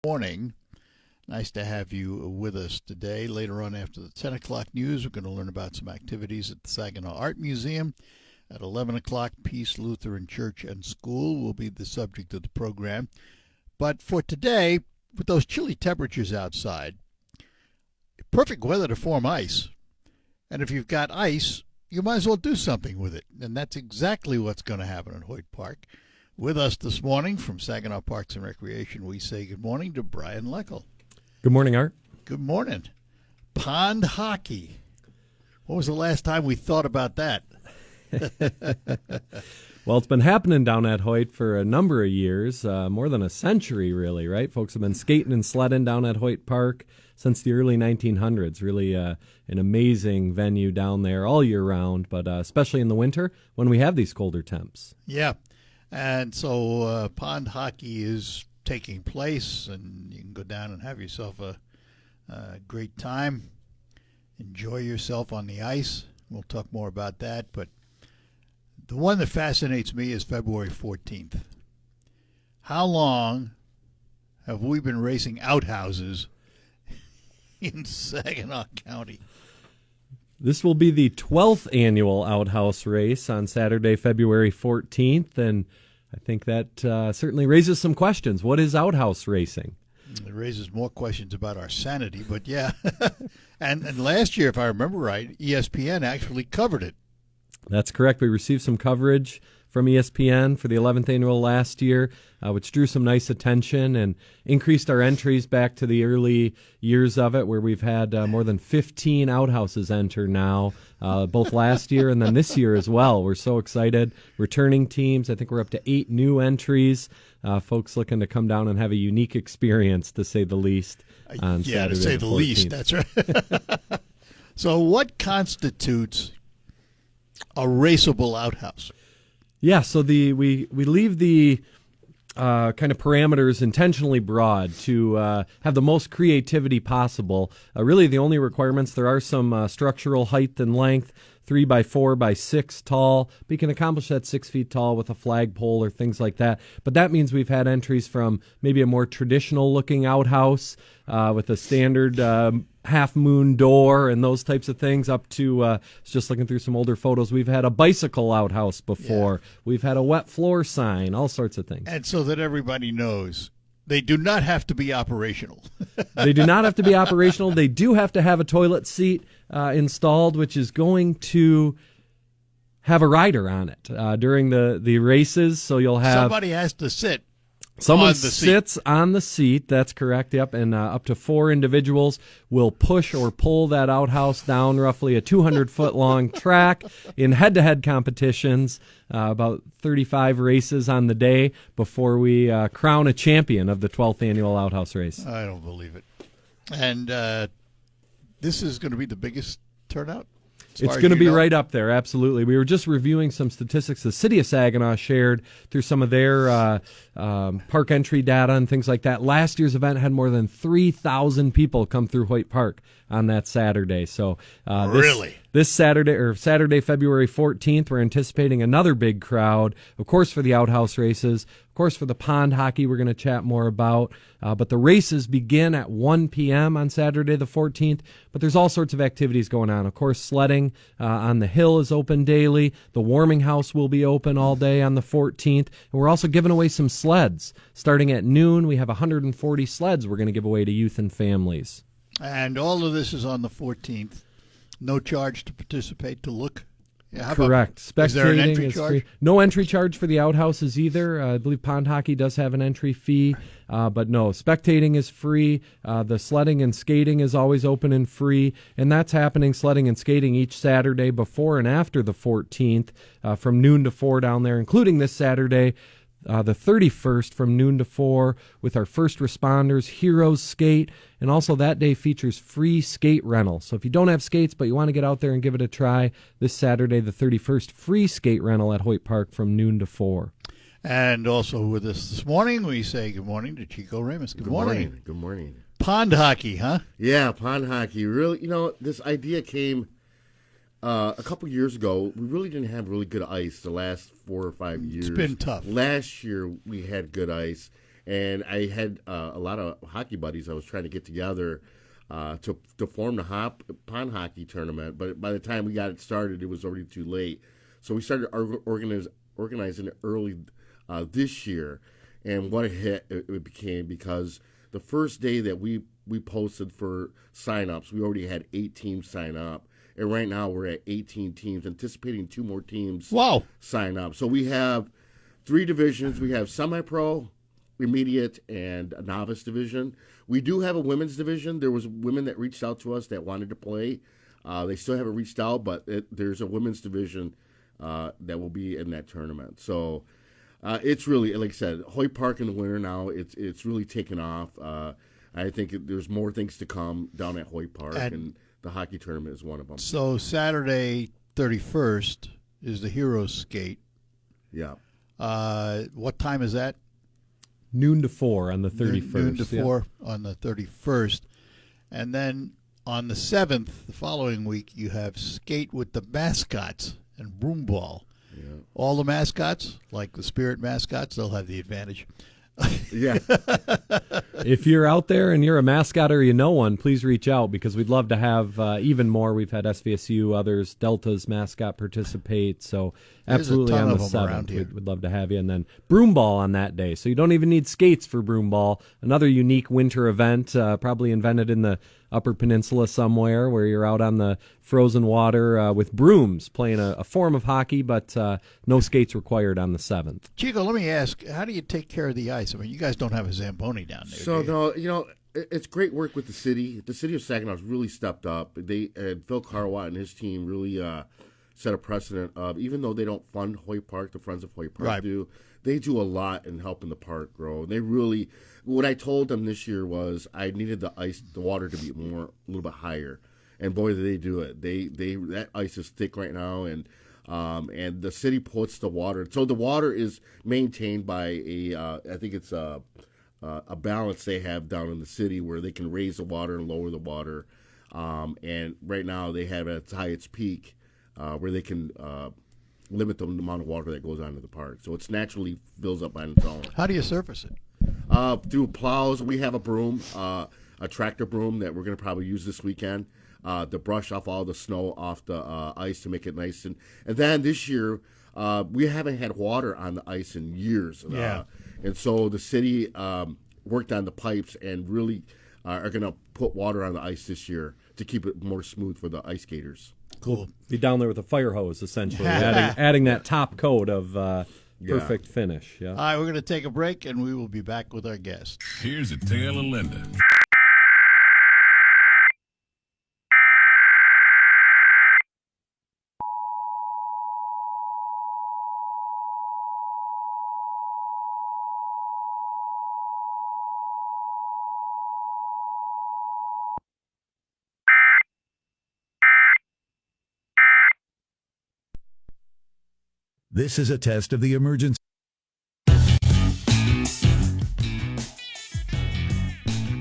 Morning. Nice to have you with us today. Later on, after the 10 o'clock news, we're going to learn about some activities at the Saginaw Art Museum. At 11 o'clock, Peace Lutheran Church and School will be the subject of the program. But for today, with those chilly temperatures outside, perfect weather to form ice. And if you've got ice, you might as well do something with it. And that's exactly what's going to happen at Hoyt Park. With us this morning from Saginaw Parks and Recreation, we say good morning to Brian Leckel. Good morning, Art. Good morning. Pond hockey. When was the last time we thought about that? Well, it's been happening down at Hoyt for a number of years, more than a century, really, right? Folks have been skating and sledding down at Hoyt Park since the early 1900s. Really an amazing venue down there all year round, but especially in the winter when we have these colder temps. Yeah. And so pond hockey is taking place, and you can go down and have yourself a great time. Enjoy yourself on the ice. We'll talk more about that. But the one that fascinates me is February 14th. How long have we been racing outhouses in Saginaw County? This will be the 12th annual Outhouse Race on Saturday, February 14th, and I think that certainly raises some questions. What is outhouse racing? It raises more questions about our sanity, but yeah. and last year, if I remember right, ESPN actually covered it. That's correct. We received some coverage from ESPN for the 11th annual last year, which drew some nice attention and increased our entries back to the early years of it, where we've had more than 15 outhouses enter now, both last year and then this year as well. We're so excited. Returning teams, I think we're up to 8 new entries. Folks looking to come down and have a unique experience, to say the least. On Saturday, to say the least, that's right. So what constitutes a raceable outhouse? Yeah, so we leave the kind of parameters intentionally broad to have the most creativity possible. Really, the only requirements, there are some structural height and length, 3 by 4 by 6 tall. But you can accomplish that 6 feet tall with a flagpole or things like that. But that means we've had entries from maybe a more traditional-looking outhouse with a standard half-moon door and those types of things, up to just looking through some older photos. We've had a bicycle outhouse before. Yeah. We've had a wet floor sign, all sorts of things. And so that everybody knows, they do not have to be operational. They do not have to be operational. They do have to have a toilet seat installed, which is going to have a rider on it during the races. So you'll have... Somebody has to sit. Someone sits on the seat, that's correct, yep, and up to 4 individuals will push or pull that outhouse down roughly a 200-foot-long track in head-to-head competitions, about 35 races on the day before we crown a champion of the 12th annual Outhouse Race. I don't believe it. And this is going to be the biggest turnout? It's going to be right up there, absolutely. We were just reviewing some statistics the City of Saginaw shared through some of their park entry data and things like that. Last year's event had more than 3,000 people come through Hoyt Park on that Saturday. So this Saturday, February 14th, we're anticipating another big crowd, of course, for the outhouse races. Of course, for the pond hockey, we're going to chat more about. But the races begin at 1 p.m. on Saturday the 14th. But there's all sorts of activities going on. Of course, sledding on the hill is open daily. The warming house will be open all day on the 14th. And we're also giving away some sleds. Starting at noon, we have 140 sleds we're going to give away to youth and families. And all of this is on the 14th. No charge to participate, to look. Yeah, correct. Is there an entry charge? Free. No entry charge for the outhouses either. I believe pond hockey does have an entry fee, but no, spectating is free. The sledding and skating is always open and free, and that's happening, sledding and skating, each Saturday before and after the 14th from noon to 4 down there, including this Saturday, the 31st from noon to 4 with our first responders, Heroes Skate, and also that day features free skate rental. So if you don't have skates but you want to get out there and give it a try, this Saturday the 31st, free skate rental at Hoyt Park from noon to 4. And also with us this morning, we say good morning to Chico Ramos. Good morning. Good morning. Pond hockey, huh? Yeah, pond hockey. Really, this idea came a couple years ago. We really didn't have really good ice the last 4 or 5 years. It's been tough. Last year we had good ice, And I had a lot of hockey buddies I was trying to get together to form the pond hockey tournament. But by the time we got it started, it was already too late. So we started organizing it early this year. And what a hit it became, because the first day that we posted for sign-ups, we already had 8 teams sign up. And right now we're at 18 teams, anticipating 2 more teams sign up. So we have 3 divisions. We have semi-pro, immediate, and a novice division. We do have a women's division. There was women that reached out to us that wanted to play. They still haven't reached out, but there's a women's division that will be in that tournament. So it's really, like I said, Hoyt Park in the winter now, it's really taken off. I think there's more things to come down at Hoyt Park, and the hockey tournament is one of them. So Saturday 31st is the Heroes Skate. Yeah. What time is that? Noon to 4 on the 31st. Noon to 4 on the 31st. And then on the 7th, the following week, you have Skate with the Mascots and Broomball. Yeah. All the mascots, like the Spirit mascots, they'll have the advantage. Yeah. If you're out there and you're a mascot or you know one, please reach out, because we'd love to have even more. We've had SVSU, others, Delta's mascot participate. So absolutely on the 7th, we'd love to have you. And then Broomball on that day. So you don't even need skates for Broomball. Another unique winter event, probably invented in the Upper Peninsula somewhere, where you're out on the frozen water with brooms playing a form of hockey, but no skates required on the 7th. Chico, let me ask, how do you take care of the ice? I mean, you guys don't have a Zamboni down there. So, no, it's great work with the city. The city of Saginaw's really stepped up. Phil Carwatt and his team really set a precedent of, even though they don't fund Hoyt Park, the Friends of Hoyt Park do, they do a lot in helping the park grow. And they really, what I told them this year was I needed the water to be a little bit higher. And boy, did they do it. That ice is thick right now, and the city puts the water. So the water is maintained by I think it's a balance they have down in the city where they can raise the water and lower the water. And right now they have it at its peak, where they can limit the amount of water that goes onto the park. So it's naturally fills up on its own. How do you surface it? Through plows. We have a broom, a tractor broom that we're going to probably use this weekend to brush off all the snow off the ice to make it nice. And then this year, we haven't had water on the ice in years. And so the city worked on the pipes and really are going to put water on the ice this year to keep it more smooth for the ice skaters. Cool. Be down there with a fire hose, essentially, adding that top coat of perfect finish. Yeah. All right, we're going to take a break, and we will be back with our guest. Here's a tale of Linda. This is a test of the emergency. All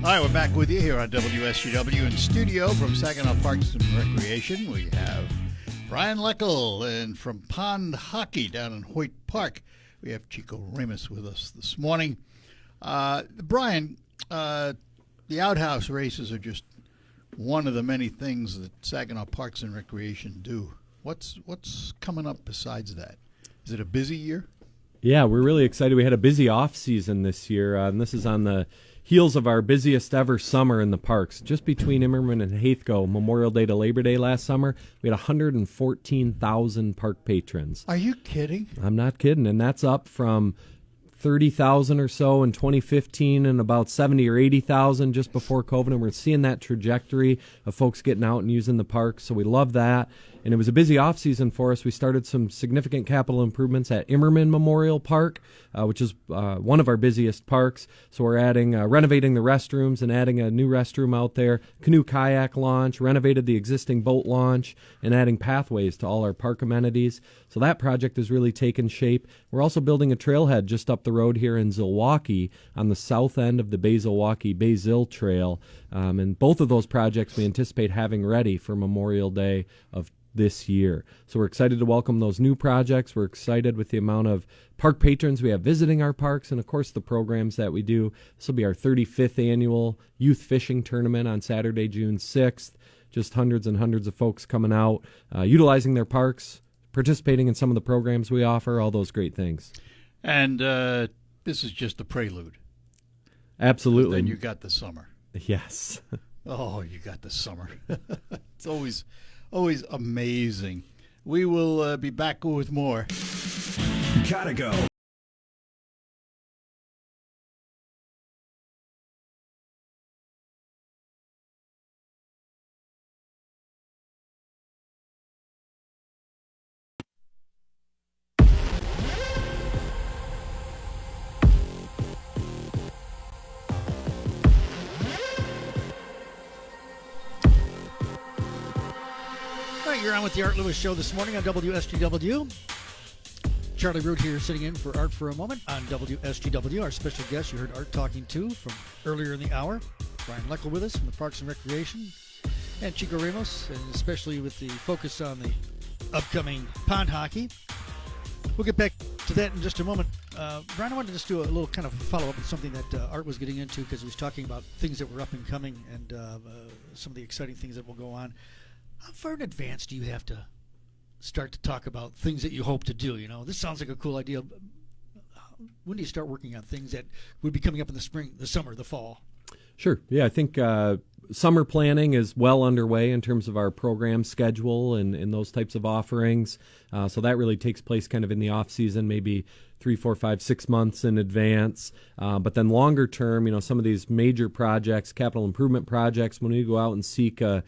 right, we're back with you here on WSGW in studio from Saginaw Parks and Recreation. We have Brian Leckel, and from Pond Hockey down in Hoyt Park, we have Chico Ramos with us this morning. Brian, the outhouse races are just one of the many things that Saginaw Parks and Recreation do. What's coming up besides that? Is it a busy year? Yeah, we're really excited. We had a busy off season this year, and this is on the heels of our busiest ever summer in the parks. Just between Immerman and Haithco, Memorial Day to Labor Day last summer, we had 114,000 park patrons. Are you kidding? I'm not kidding, and that's up from 30,000 or so in 2015 and about 70 or 80,000 just before COVID. And we're seeing that trajectory of folks getting out and using the park, so we love that. And it was a busy off-season for us. We started some significant capital improvements at Immerman Memorial Park, which is one of our busiest parks. So we're renovating the restrooms and adding a new restroom out there, canoe kayak launch, renovated the existing boat launch, and adding pathways to all our park amenities. So that project has really taken shape. We're also building a trailhead just up the road here in Zilwaukee on the south end of the Bay-Zilwaukee-Bay-Zil Trail. And both of those projects we anticipate having ready for Memorial Day of this year. So we're excited to welcome those new projects. We're excited with the amount of park patrons we have visiting our parks, and of course the programs that we do. This will be our 35th annual youth fishing tournament on Saturday, June 6th. Just hundreds and hundreds of folks coming out, utilizing their parks, participating in some of the programs we offer, all those great things. And this is just the prelude. Absolutely. Then you got the summer. Yes. Oh, you got the summer. It's always amazing. We will be back with more. Gotta go. You're on with the Art Lewis Show this morning on WSGW. Charlie Root here sitting in for Art for a moment on WSGW. Our special guest you heard Art talking to from earlier in the hour. Brian Leckel with us from the Parks and Recreation. And Chico Ramos, and especially with the focus on the upcoming pond hockey. We'll get back to that in just a moment. Brian, I wanted to just do a little kind of follow-up on something that Art was getting into because he was talking about things that were up and coming and some of the exciting things that will go on. How far in advance do you have to start to talk about things that you hope to do? You know, this sounds like a cool idea. When do you start working on things that would be coming up in the spring, the summer, the fall? Sure. Yeah, I think summer planning is well underway in terms of our program schedule and those types of offerings. So that really takes place kind of in the off season, maybe 3, 4, 5, 6 months in advance. But then longer term, you know, some of these major projects, capital improvement projects, when we go out and seek a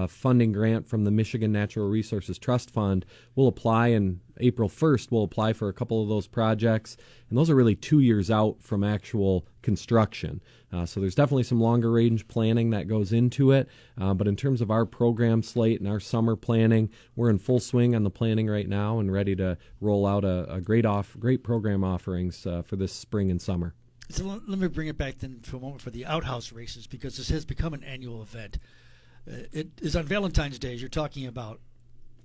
funding grant from the Michigan Natural Resources Trust Fund, we'll apply, and April 1st we'll apply for a couple of those projects. And those are really 2 years out from actual construction. So there's definitely some longer range planning that goes into it. But in terms of our program slate and our summer planning, we're in full swing on the planning right now and ready to roll out a great program offerings for this spring and summer. So let me bring it back then for a moment for the outhouse races, because this has become an annual event. It is on Valentine's Day, as you're talking about.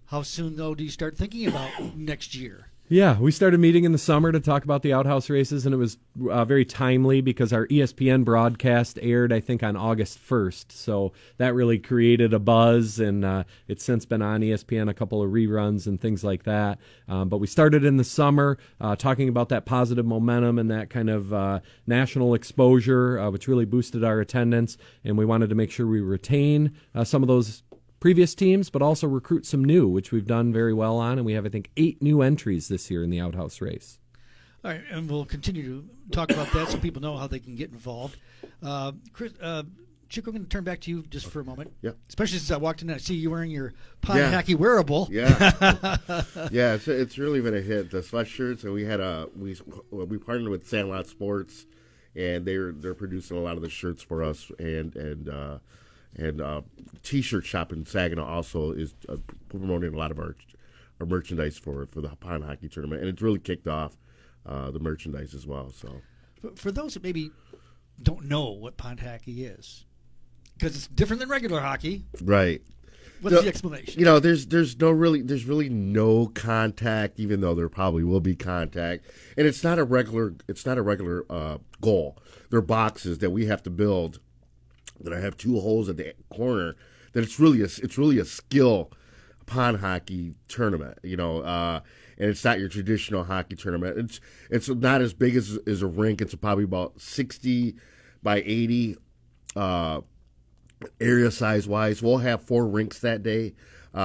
How soon, though, do you start thinking about next year? Yeah, we started meeting in the summer to talk about the outhouse races, and it was very timely because our ESPN broadcast aired, I think, on August 1st. So that really created a buzz, and it's since been on ESPN, a couple of reruns and things like that. But we started in the summer talking about that positive momentum and that kind of national exposure, which really boosted our attendance, and we wanted to make sure we retain some of those previous teams, but also recruit some new, which we've done very well on, and we have, I think, 8 new entries this year in the outhouse race. All right, and we'll continue to talk about that so people know how they can get involved. Chris, Chico, I'm going to turn back to you just for a moment. Yeah. Especially since I walked in and I see you wearing your pond hockey wearable. Yeah. Yeah, it's really been a hit. The sweatshirts, and we partnered with Sandlot Sports, and they're producing a lot of the shirts for us, and T-shirt shop in Saginaw also is promoting a lot of our merchandise for the pond hockey tournament, and it's really kicked off the merchandise as well. So, for those that maybe don't know what pond hockey is, because it's different than regular hockey, right? What's the explanation? You know, there's really no contact, even though there probably will be contact, and it's not a regular goal. They're boxes that we have to build that I have 2 holes at the corner. That it's really a skill pond hockey tournament, you know, and it's not your traditional hockey tournament. It's not as big as a rink. It's probably about 60 by 80 area size wise. We'll have 4 rinks that day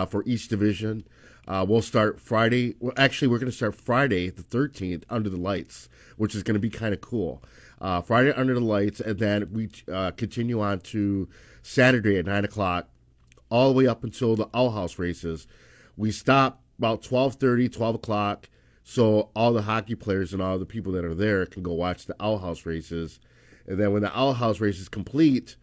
for each division. We'll start Friday. Well, actually, we're going to start Friday the 13th under the lights, which is going to be kind of cool. Friday under the lights, and then we continue on to Saturday at 9 o'clock, all the way up until the Owl House races. We stop about 12:30, 12 o'clock, so all the hockey players and all the people that are there can go watch the Owl House races. And then when the Owl House race is complete,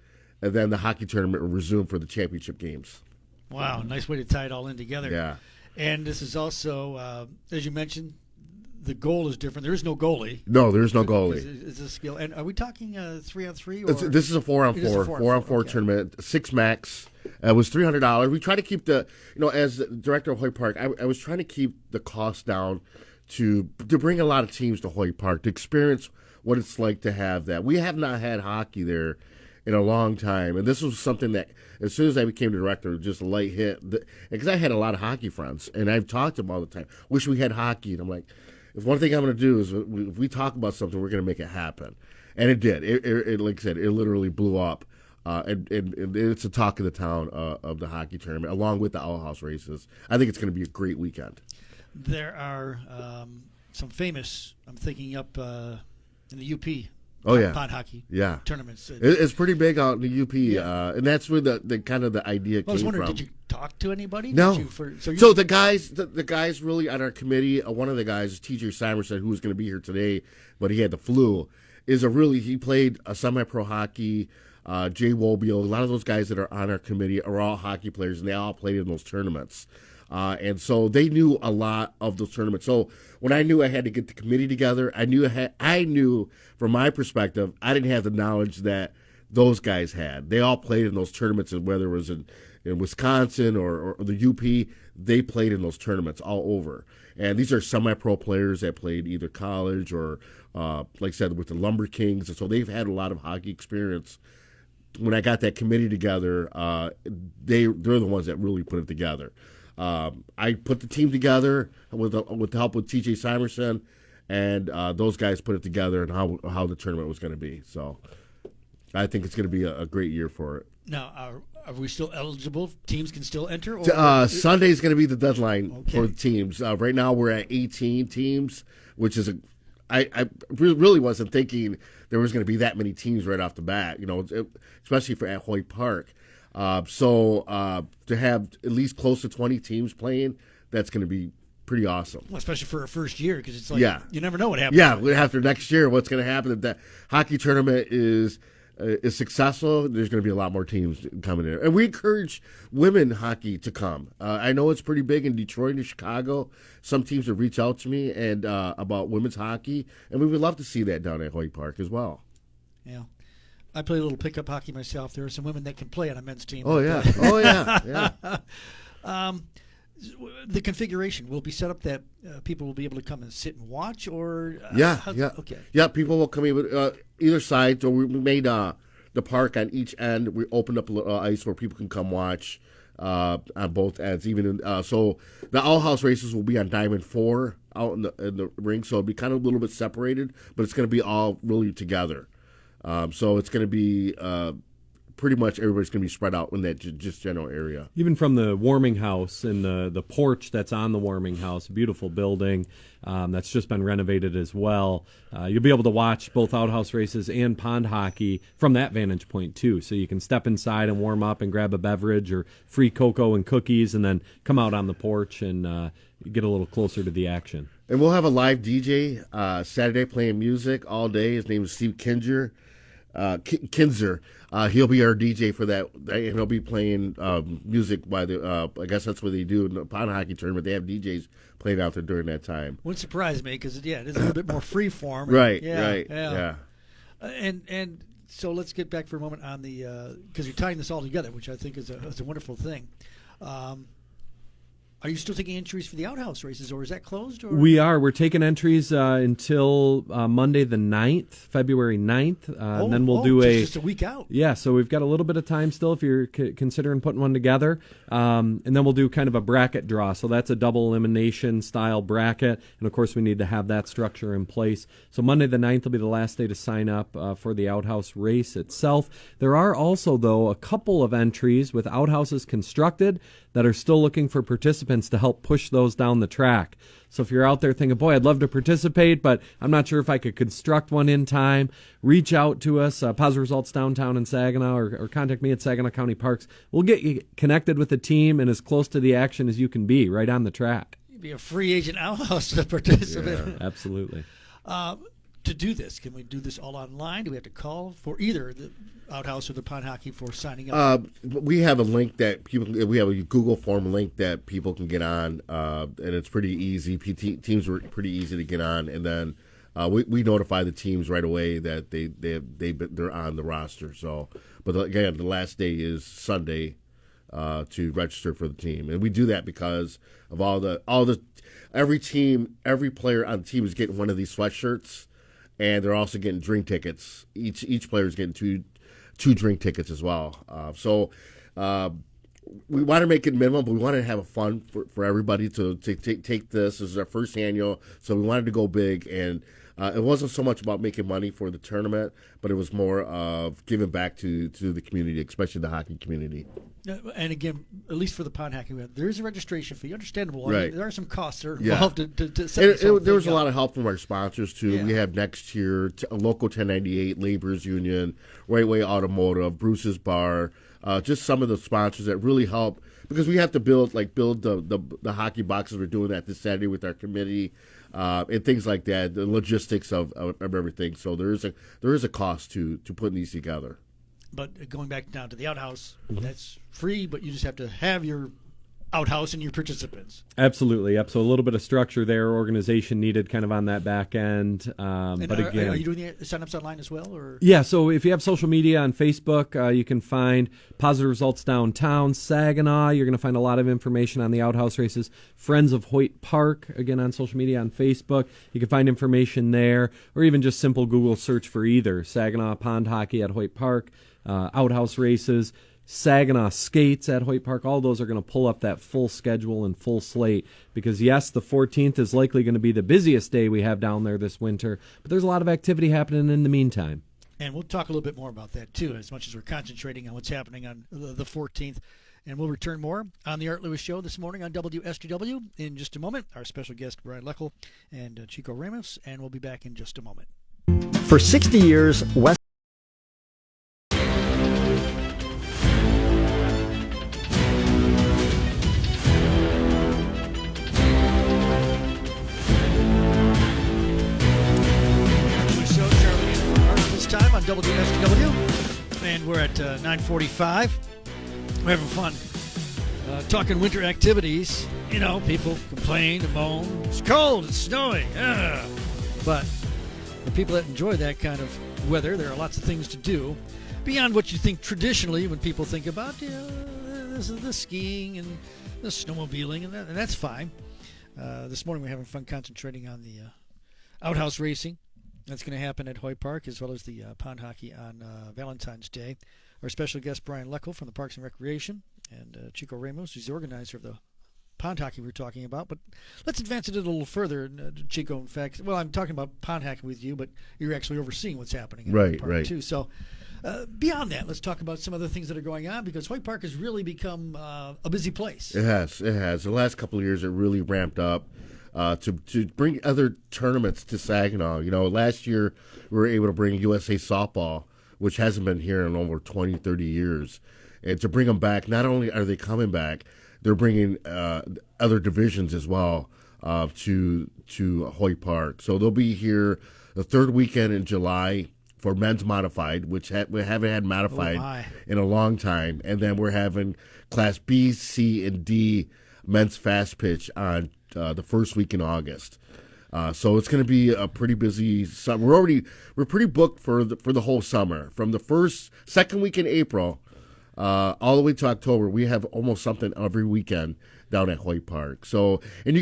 and then the hockey tournament will resume for the championship games. Wow, nice way to tie it all in together. Yeah. And this is also, as you mentioned, the goal is different. There is no goalie. No, there's no goalie. It's a skill. And are we talking 3-on-3? Or This is a 4-on-4, It is a 4-on-4 okay. tournament, 6 max. It was $300. We try to keep as the director of Hoyt Park, I was trying to keep the cost down to bring a lot of teams to Hoyt Park to experience what it's like to have that. We have not had hockey there in a long time, and this was something that as soon as I became the director, just a light hit. Because I had a lot of hockey friends, and I've talked to them all the time. Wish we had hockey, and I'm like, if one thing I'm going to do is if we talk about something, we're going to make it happen, and it did. It like I said, it literally blew up, and it's the talk of the town of the hockey tournament, along with the Owl House races. I think it's going to be a great weekend. There are some famous. I'm thinking up in the UP. Pond hockey tournaments. It's pretty big out in the UP, and that's where the kind of the idea came from. I was wondering, did you talk to anybody? No. So the guys really on our committee, one of the guys, TJ Simerson, who was going to be here today, but he had the flu, he played a semi-pro hockey. Jay Wobio, a lot of those guys that are on our committee are all hockey players, and they all played in those tournaments. And so they knew a lot of those tournaments. So when I knew I had to get the committee together, I knew from my perspective, I didn't have the knowledge that those guys had. They all played in those tournaments, and whether it was in Wisconsin or the UP, they played in those tournaments all over. And these are semi-pro players that played either college or, like I said, with the Lumber Kings. And so they've had a lot of hockey experience. When I got that committee together, they're the ones that really put it together. I put the team together with the help with TJ Simerson, and those guys put it together and how the tournament was going to be. So I think it's going to be a great year for it. Now, are we still eligible? Teams can still enter? Or Sunday is going to be the deadline for the teams. Right now we're at 18 teams, which is I really wasn't thinking there was going to be that many teams right off the bat, especially at Hoyt Park. So to have at least close to 20 teams playing, that's going to be pretty awesome. Well, especially for a first year, because it's like you never know what happens. Yeah, after next year, what's going to happen if that hockey tournament is successful? There's going to be a lot more teams coming in, and we encourage women hockey to come. I know it's pretty big in Detroit and Chicago. Some teams have reached out to me and about women's hockey, and we would love to see that down at Hoyt Park as well. Yeah. I play a little pickup hockey myself. There are some women that can play on a men's team. Oh, yeah. The configuration will be set up that people will be able to come and sit and watch, or okay. Yeah, people will come in either side. So we made the park on each end. We opened up a little ice where people can come watch on both ends. So the Owl House races will be on Diamond 4 out in the ring. So it'll be kind of a little bit separated, but it's going to be all really together. So it's going to be pretty much everybody's going to be spread out in that just general area. Even from the warming house and the porch that's on the warming house, a beautiful building that's just been renovated as well. You'll be able to watch both outhouse races and pond hockey from that vantage point too. So you can step inside and warm up and grab a beverage or free cocoa and cookies, and then come out on the porch and get a little closer to the action. And we'll have a live DJ Saturday playing music all day. His name is Steve Kinzer. He'll be our DJ for that, and he'll be playing music by the. I guess that's what they do in the pond hockey tournament. They have DJs playing out there during that time. Wouldn't surprise me because it is a little bit more free form. Right. And so let's get back for a moment on the because you're tying this all together, which I think is a wonderful thing. Are you still taking entries for the outhouse races, or is that closed? Or? We are. We're taking entries until Monday the 9th, February 9th. And then we'll do just a week out. Yeah, so we've got a little bit of time still if you're considering putting one together. And then we'll do kind of a bracket draw. So that's a double elimination style bracket. And, of course, we need to have that structure in place. So Monday the 9th will be the last day to sign up for the outhouse race itself. There are also, though, a couple of entries with outhouses constructed that are still looking for participants to help push those down the track. So if you're out there thinking, boy, I'd love to participate, but I'm not sure if I could construct one in time, reach out to us, Positive Results Downtown in Saginaw, or contact me at Saginaw County Parks. We'll get you connected with the team and as close to the action as you can be right on the track. You'd be a free agent outhouse participant. Yeah, absolutely. to do this? Can we do this all online? Do we have to call for either the outhouse or the pond hockey for signing up? We have a link that we have a Google form link that people can get on, and it's pretty easy. Teams are pretty easy to get on, and then we notify the teams right away that they're on the roster. So, but again, the last day is Sunday to register for the team, and we do that because of every player on the team is getting one of these sweatshirts, and they're also getting drink tickets. Each player is getting two drink tickets as well. So we want to make it minimal, but we want to have a fun for everybody to take this. This is our first annual, so we wanted to go big, and it wasn't so much about making money for the tournament, but it was more of giving back to the community, especially the hockey community. And again, at least for the pond hockey, there is a registration fee. Understandable. Right. I mean, there are some costs that are involved to set this there whole was thing a up. lot of help from our sponsors, too. Yeah. We have Next Year, Local 1098, Laborers Union, Right Way Automotive, Bruce's Bar, just some of the sponsors that really help, because we have to build the hockey boxes. We're doing that this Saturday with our committee, and things like that, the logistics of everything. So there is a cost to putting these together. But going back down to the outhouse, that's free, but you just have to have your outhouse and your participants. Absolutely. So a little bit of structure there, organization needed kind of on that back end. But again, are you doing the sign-ups online as well? Or? Yeah, so if you have social media on Facebook, you can find Positive Results Downtown, Saginaw. You're going to find a lot of information on the outhouse races. Friends of Hoyt Park, again, on social media on Facebook. You can find information there, or even just simple Google search for either Saginaw Pond Hockey at Hoyt Park, outhouse races, Saginaw Skates at Hoyt Park. All those are going to pull up that full schedule and full slate, because yes, the 14th is likely going to be the busiest day we have down there this winter, but there's a lot of activity happening in the meantime. And we'll talk a little bit more about that too, as much as we're concentrating on what's happening on the 14th. And we'll return more on the Art Lewis Show this morning on WSGW in just a moment. Our special guest, Brian Leckel and Chico Ramos, and we'll be back in just a moment. For 60 years, West time on WSGW, and we're at 9:45. We're having fun talking winter activities. You know, people complain and moan. It's cold, it's snowing. But the people that enjoy that kind of weather, there are lots of things to do beyond what you think traditionally when people think about the skiing and the snowmobiling, and that's fine. This morning we're having fun concentrating on the outhouse racing. That's going to happen at Hoyt Park, as well as the pond hockey on Valentine's Day. Our special guest, Brian Leckel from the Parks and Recreation, and Chico Ramos, who's the organizer of the pond hockey we're talking about. But let's advance it a little further, Chico. In fact, well, I'm talking about pond hockey with you, but you're actually overseeing what's happening at Hoyt Park too. So beyond that, let's talk about some other things that are going on, because Hoyt Park has really become a busy place. It has. The last couple of years, it really ramped up. To bring other tournaments to Saginaw. You know, last year we were able to bring USA Softball, which hasn't been here in over 20, 30 years. And to bring them back, not only are they coming back, they're bringing other divisions as well to Hoyt Park. So they'll be here the third weekend in July for men's modified, which we haven't had modified in a long time. And then we're having Class B, C, and D men's fast pitch on the first week in August. So it's going to be a pretty busy summer. We're pretty booked for the whole summer. From the second week in April all the way to October, we have almost something every weekend down at Hoyt Park. So, and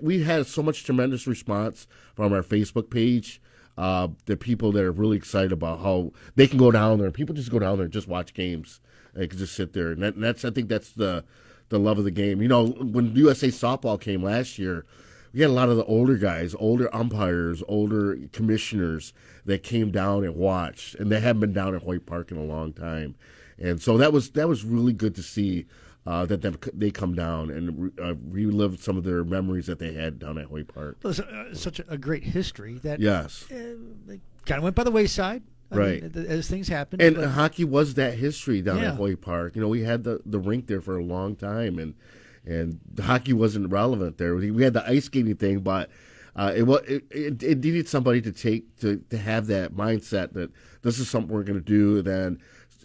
we had so much tremendous response from our Facebook page. The people that are really excited about how they can go down there. People just go down there and just watch games. They can just sit there, and I think that's the love of the game. You know, when USA Softball came last year, we had a lot of the older guys, older umpires, older commissioners that came down and watched, and they haven't been down at Hoyt Park in a long time. And so that was really good to see that they come down and relive some of their memories that they had down at Hoyt Park. Well, it's such a great history that yes, they kind of went by the wayside. I mean, as things happen. And hockey was that history down at Hoyt Park. You know, we had the rink there for a long time, and the hockey wasn't relevant there. We had the ice skating thing, but it needed somebody to have that mindset that this is something we're going to do. Then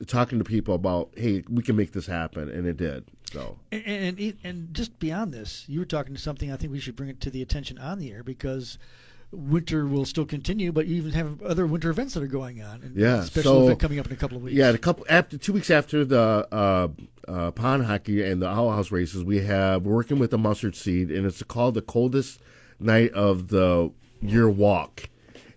talking to people about, hey, we can make this happen, and it did. So and just beyond this, you were talking to something I think we should bring it to the attention on the air, because winter will still continue, but you even have other winter events that are going on. And yeah, special event coming up in a couple of weeks. Yeah, 2 weeks after the pond hockey and the Owl House races, we're working with the Mustard Seed, and it's called the Coldest Night of the Year Walk.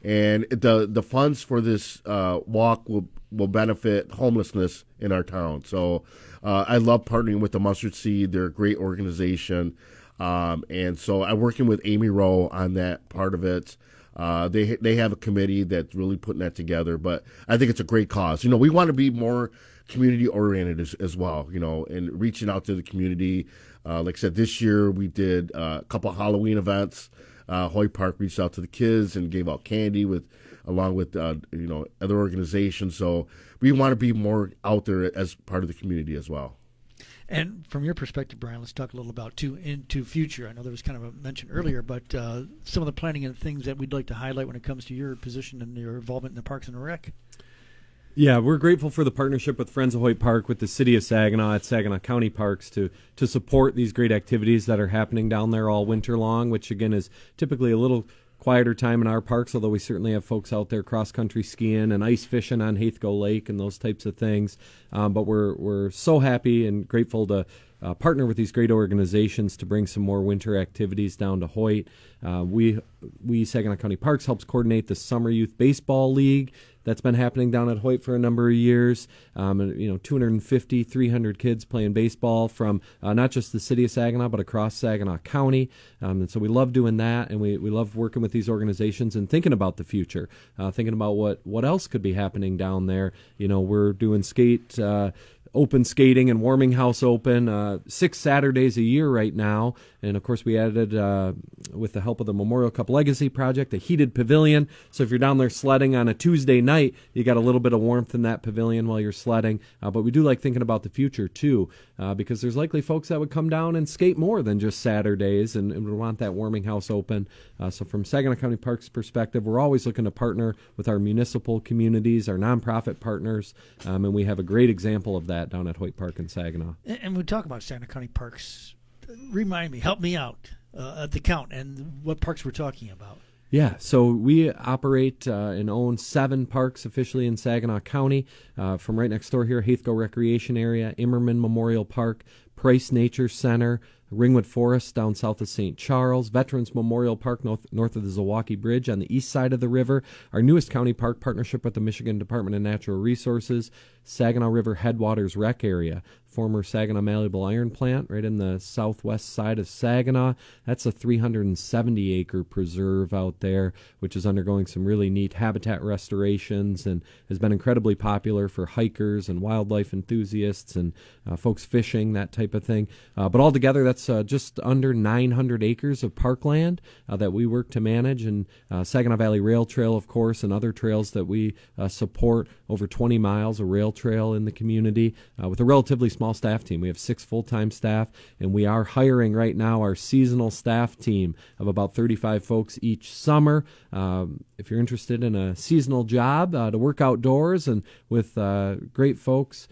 And the funds for this walk will benefit homelessness in our town. So I love partnering with the Mustard Seed. They're a great organization. And so I'm working with Amy Rowe on that part of it. They have a committee that's really putting that together, but I think it's a great cause. We want to be more community oriented as well, and reaching out to the community. Like I said, this year we did a couple of Halloween events. Hoyt Park reached out to the kids and gave out candy along with other organizations. So we want to be more out there as part of the community as well. And from your perspective, Brian, let's talk a little about into future. I know there was kind of a mention earlier, but some of the planning and things that we'd like to highlight when it comes to your position and your involvement in the Parks and Rec. Yeah, we're grateful for the partnership with Friends of Hoyt Park, with the City of Saginaw at Saginaw County Parks to support these great activities that are happening down there all winter long, which again is typically a little quieter time in our parks, although we certainly have folks out there cross-country skiing and ice fishing on Haithco Lake and those types of things. But we're so happy and grateful to partner with these great organizations to bring some more winter activities down to Hoyt. We Saginaw County Parks helps coordinate the Summer Youth Baseball League that's been happening down at Hoyt for a number of years. 250, 300 kids playing baseball from not just the city of Saginaw, but across Saginaw County. And so we love doing that, and we love working with these organizations and thinking about the future, thinking about what else could be happening down there. We're doing open skating and warming house open 6 Saturdays a year right now. And, of course, we added, with the help of the Memorial Cup Legacy Project, a heated pavilion. So if you're down there sledding on a Tuesday night, you got a little bit of warmth in that pavilion while you're sledding. But we do like thinking about the future, too, because there's likely folks that would come down and skate more than just Saturdays and would want that warming house open. So from Saginaw County Parks' perspective, we're always looking to partner with our municipal communities, our nonprofit partners, and we have a great example of that down at Hoyt Park in Saginaw. And we talk about Saginaw County Parks. Remind me, help me out at the count and what parks we're talking about. Yeah, so we operate and own 7 parks officially in Saginaw County. From right next door here, Haithco Recreation Area, Immerman Memorial Park, Price Nature Center, Ringwood Forest down south of St. Charles, Veterans Memorial Park north of the Zilwaukee Bridge on the east side of the river, our newest county park partnership with the Michigan Department of Natural Resources, Saginaw River Headwaters Rec Area, former Saginaw Malleable Iron Plant right in the southwest side of Saginaw. That's a 370-acre preserve out there, which is undergoing some really neat habitat restorations and has been incredibly popular for hikers and wildlife enthusiasts and folks fishing, that type of thing. But altogether, that's just under 900 acres of parkland that we work to manage, and Saginaw Valley Rail Trail, of course, and other trails that we support, over 20 miles of rail trail in the community with a relatively small staff team. We have 6 full-time staff, and we are hiring right now our seasonal staff team of about 35 folks each summer. If you're interested in a seasonal job to work outdoors and with great folks,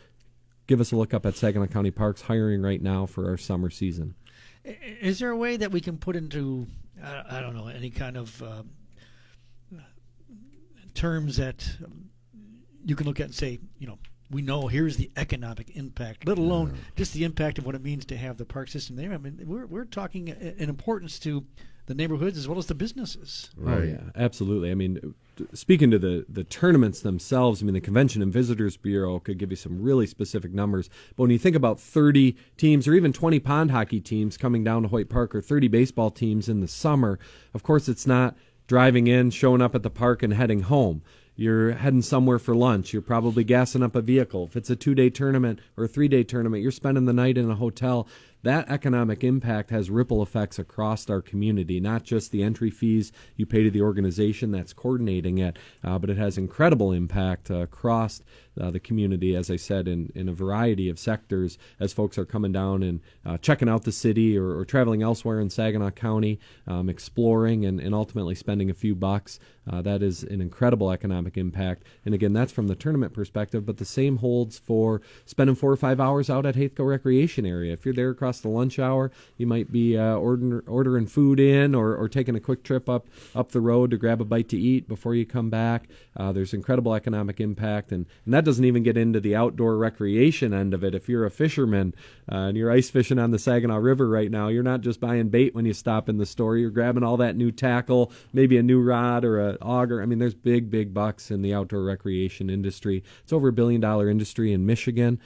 give us a look up at Saginaw County Parks, hiring right now for our summer season. Is there a way that we can put into, I don't know, any kind of terms that you can look at and say, we know here's the economic impact, let alone just the impact of what it means to have the park system there? I mean, we're talking an importance to the neighborhoods as well as the businesses. Right. Oh, yeah, absolutely. I mean, speaking to the tournaments themselves, I mean, the Convention and Visitors Bureau could give you some really specific numbers. But when you think about 30 teams or even 20 pond hockey teams coming down to Hoyt Park or 30 baseball teams in the summer, of course, it's not driving in, showing up at the park, and heading home. You're heading somewhere for lunch. You're probably gassing up a vehicle. If it's a 2-day tournament or a 3-day tournament, you're spending the night in a hotel. that economic impact has ripple effects across our community, not just the entry fees you pay to the organization that's coordinating it, but it has incredible impact across the community, as I said, in a variety of sectors as folks are coming down and checking out the city or traveling elsewhere in Saginaw County, exploring and ultimately spending a few bucks. That is an incredible economic impact. And again, that's from the tournament perspective, but the same holds for spending 4 or 5 hours out at Haithco Recreation Area. If you're there across the lunch hour, you might be ordering food in or taking a quick trip up the road to grab a bite to eat before you come back. There's incredible economic impact, and that doesn't even get into the outdoor recreation end of it. If you're a fisherman and you're ice fishing on the Saginaw River right now, you're not just buying bait when you stop in the store. You're grabbing all that new tackle, maybe a new rod or an auger. I mean, there's big bucks in the outdoor recreation industry. It's over $1 billion industry in Michigan.